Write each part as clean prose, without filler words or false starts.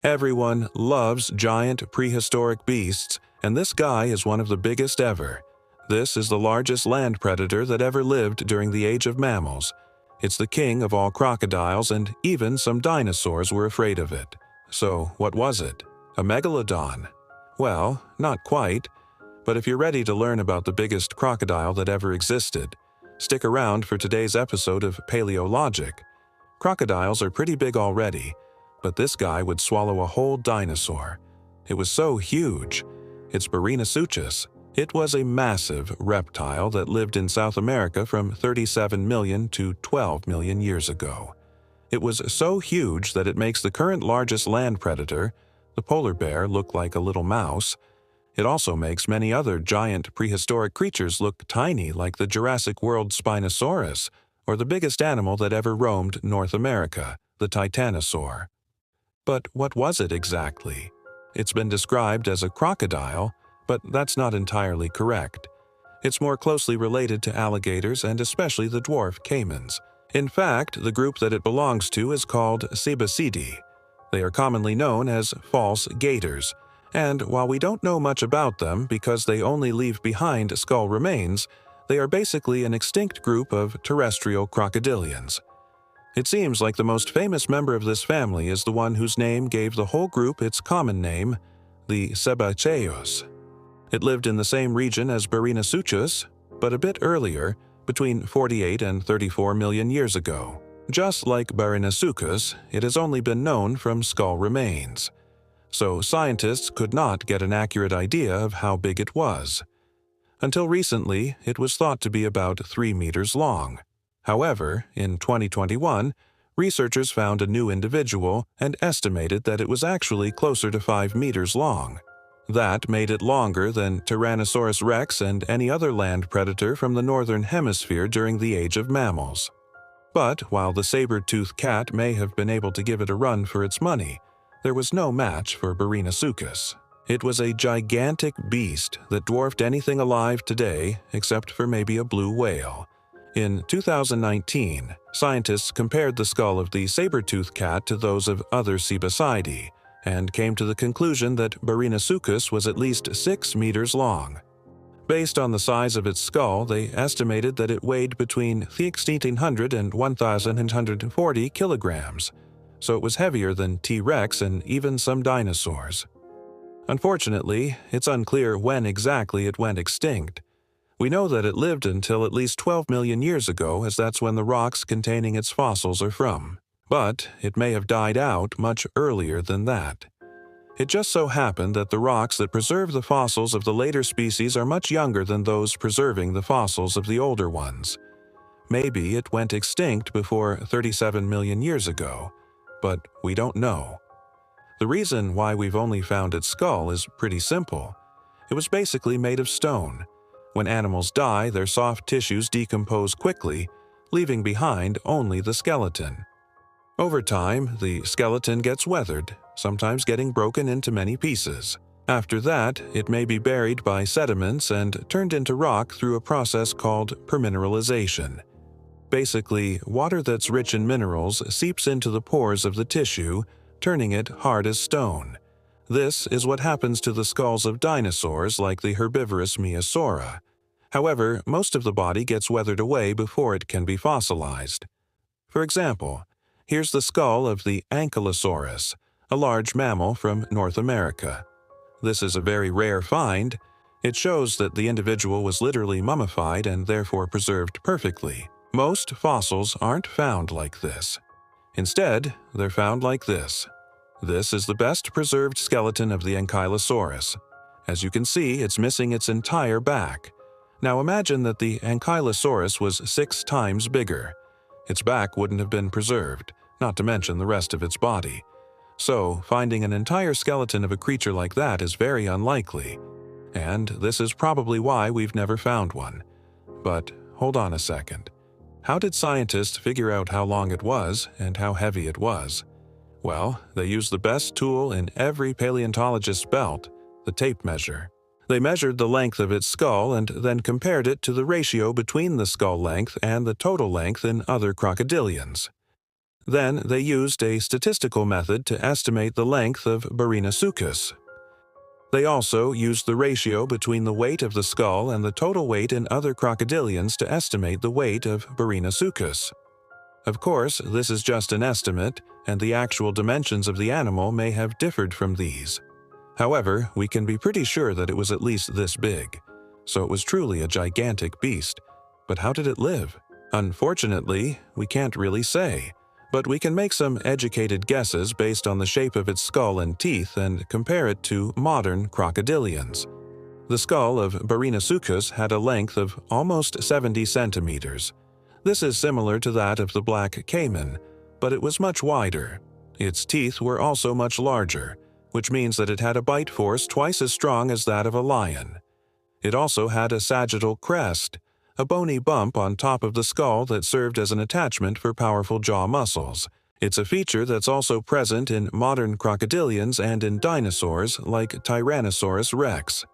Everyone loves giant prehistoric beasts, and this guy is one of the biggest ever. This is the largest land predator that ever lived during the age of mammals. It's the king of all crocodiles, and even some dinosaurs were afraid of it. So, what was it? A megalodon? Well, not quite. But if you're ready to learn about the biggest crocodile that ever existed, stick around for today's episode of Paleologic. Crocodiles are pretty big already, but this guy would swallow a whole dinosaur. It was so huge. It's Barinasuchus. It was a massive reptile that lived in South America from 37 million to 12 million years ago. It was so huge that it makes the current largest land predator, the polar bear, look like a little mouse. It also makes many other giant prehistoric creatures look tiny, like the Jurassic World Spinosaurus, or the biggest animal that ever roamed North America, the titanosaur. But what was it exactly? It's been described as a crocodile, but that's not entirely correct. It's more closely related to alligators and especially the dwarf caimans. In fact, the group that it belongs to is called saber-toothed. They are commonly known as false gators, and while we don't know much about them because they only leave behind skull remains, they are basically an extinct group of terrestrial crocodilians. It seems like the most famous member of this family is the one whose name gave the whole group its common name, the saber-toothed. It lived in the same region as Barinasuchus, but a bit earlier, between 48 and 34 million years ago. Just like Barinasuchus, it has only been known from skull remains. So scientists could not get an accurate idea of how big it was. Until recently, it was thought to be about 3 meters long. However, in 2021, researchers found a new individual and estimated that it was actually closer to 5 meters long. That made it longer than Tyrannosaurus rex and any other land predator from the northern hemisphere during the age of mammals. But while the saber-toothed cat may have been able to give it a run for its money, there was no match for Barinasuchus. It was a gigantic beast that dwarfed anything alive today except for maybe a blue whale. In 2019, scientists compared the skull of the saber-toothed cat to those of other Cebosidae and came to the conclusion that Barinasuchus was at least 6 meters long. Based on the size of its skull, they estimated that it weighed between 1,600 and 1,140 kilograms, so it was heavier than T-Rex and even some dinosaurs. Unfortunately, it's unclear when exactly it went extinct. We know that it lived until at least 12 million years ago, as that's when the rocks containing its fossils are from. But it may have died out much earlier than that. It just so happened that the rocks that preserve the fossils of the later species are much younger than those preserving the fossils of the older ones. Maybe it went extinct before 37 million years ago, but we don't know. The reason why we've only found its skull is pretty simple. It was basically made of stone. When animals die, their soft tissues decompose quickly, leaving behind only the skeleton. Over time, the skeleton gets weathered, sometimes getting broken into many pieces. After that, it may be buried by sediments and turned into rock through a process called permineralization. Basically, water that's rich in minerals seeps into the pores of the tissue, turning it hard as stone. This is what happens to the skulls of dinosaurs like the herbivorous Maiasaura. However, most of the body gets weathered away before it can be fossilized. For example, here's the skull of the Ankylosaurus, a large mammal from North America. This is a very rare find. It shows that the individual was literally mummified and therefore preserved perfectly. Most fossils aren't found like this. Instead, they're found like this. This is the best preserved skeleton of the Ankylosaurus. As you can see, it's missing its entire back. Now imagine that the Ankylosaurus was 6 times bigger. Its back wouldn't have been preserved, not to mention the rest of its body. So, finding an entire skeleton of a creature like that is very unlikely. And this is probably why we've never found one. But hold on a second. How did scientists figure out how long it was and how heavy it was? Well, they used the best tool in every paleontologist's belt, the tape measure. They measured the length of its skull and then compared it to the ratio between the skull length and the total length in other crocodilians. Then they used a statistical method to estimate the length of Barinasuchus. They also used the ratio between the weight of the skull and the total weight in other crocodilians to estimate the weight of Barinasuchus. Of course, this is just an estimate, and the actual dimensions of the animal may have differed from these. However, we can be pretty sure that it was at least this big. So it was truly a gigantic beast. But how did it live? Unfortunately, we can't really say. But we can make some educated guesses based on the shape of its skull and teeth and compare it to modern crocodilians. The skull of Barinasuchus had a length of almost 70 centimeters. This is similar to that of the black caiman, but it was much wider. Its teeth were also much larger, which means that it had a bite force twice as strong as that of a lion. It also had a sagittal crest, a bony bump on top of the skull that served as an attachment for powerful jaw muscles. It's a feature that's also present in modern crocodilians and in dinosaurs like Tyrannosaurus rex.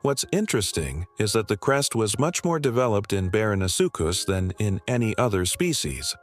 What's interesting is that the crest was much more developed in Barinasuchus than in any other species.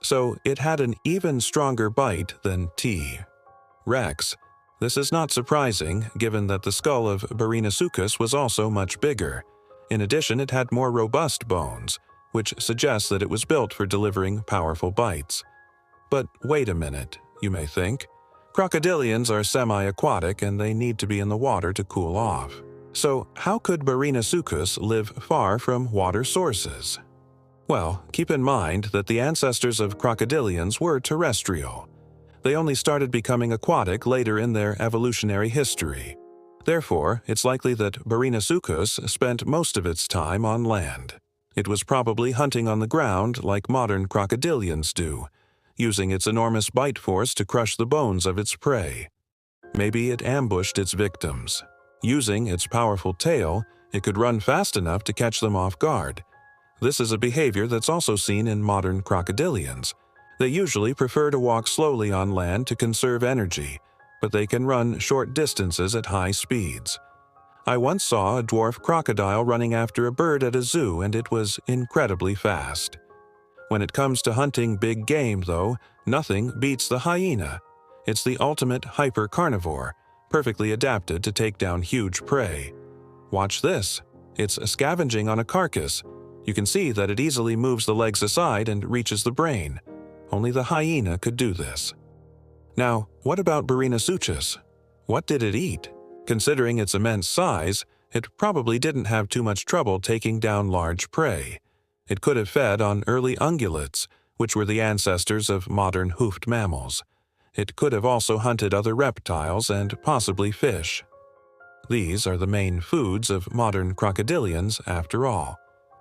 So it had an even stronger bite than T. rex. This is not surprising, given that the skull of Barinasuchus was also much bigger. In addition, it had more robust bones, which suggests that it was built for delivering powerful bites. But wait a minute, you may think. Crocodilians are semi-aquatic and they need to be in the water to cool off. So how could Barinasuchus live far from water sources? Well, keep in mind that the ancestors of crocodilians were terrestrial. They only started becoming aquatic later in their evolutionary history. Therefore, it's likely that Barinasuchus spent most of its time on land. It was probably hunting on the ground like modern crocodilians do, using its enormous bite force to crush the bones of its prey. Maybe it ambushed its victims. Using its powerful tail, it could run fast enough to catch them off guard. This is a behavior that's also seen in modern crocodilians. They usually prefer to walk slowly on land to conserve energy, but they can run short distances at high speeds. I once saw a dwarf crocodile running after a bird at a zoo, and it was incredibly fast. When it comes to hunting big game, though, nothing beats the hyena. It's the ultimate hyper-carnivore, perfectly adapted to take down huge prey. Watch this. It's scavenging on a carcass. You can see that it easily moves the legs aside and reaches the brain. Only the hyena could do this. Now, what about Barinasuchus? What did it eat? Considering its immense size, it probably didn't have too much trouble taking down large prey. It could have fed on early ungulates, which were the ancestors of modern hoofed mammals. It could have also hunted other reptiles and possibly fish. These are the main foods of modern crocodilians, after all.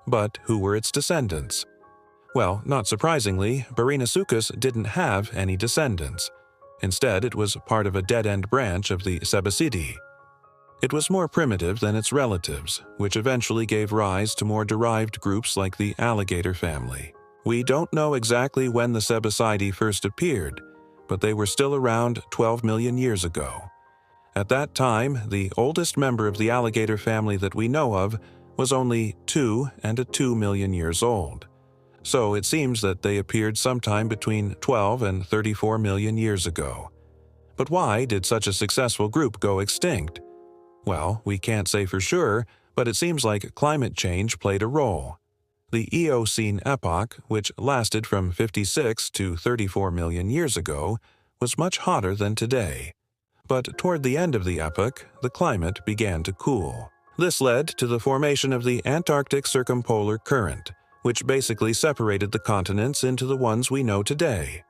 But who were its descendants? Well, not surprisingly, Barinasuchus didn't have any descendants. Instead, it was part of a dead-end branch of the Sebasidae. It was more primitive than its relatives, which eventually gave rise to more derived groups like the alligator family. We don't know exactly when the Sebasidae first appeared, but they were still around 12 million years ago. At that time, the oldest member of the alligator family that we know of was only 2 and 2 million years old. So it seems that they appeared sometime between 12 and 34 million years ago. But why did such a successful group go extinct? Well, we can't say for sure, but it seems like climate change played a role. The Eocene epoch, which lasted from 56 to 34 million years ago, was much hotter than today. But toward the end of the epoch, the climate began to cool. This led to the formation of the Antarctic Circumpolar Current, which basically separated the continents into the ones we know today.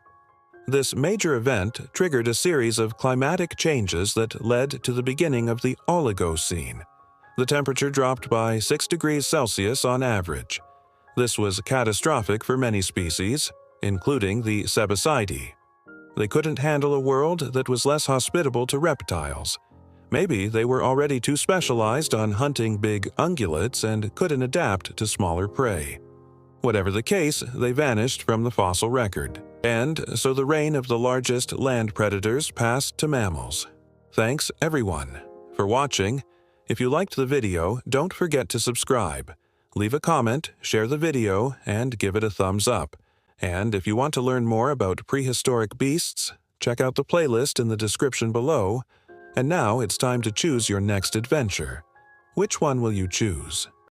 This major event triggered a series of climatic changes that led to the beginning of the Oligocene. The temperature dropped by 6 degrees Celsius on average. This was catastrophic for many species, including the Sebasidae. They couldn't handle a world that was less hospitable to reptiles. Maybe they were already too specialized on hunting big ungulates and couldn't adapt to smaller prey. Whatever the case, they vanished from the fossil record. And so the reign of the largest land predators passed to mammals. Thanks, everyone, for watching. If you liked the video, don't forget to subscribe. Leave a comment, share the video, and give it a thumbs up. And if you want to learn more about prehistoric beasts, check out the playlist in the description below. And now it's time to choose your next adventure. Which one will you choose?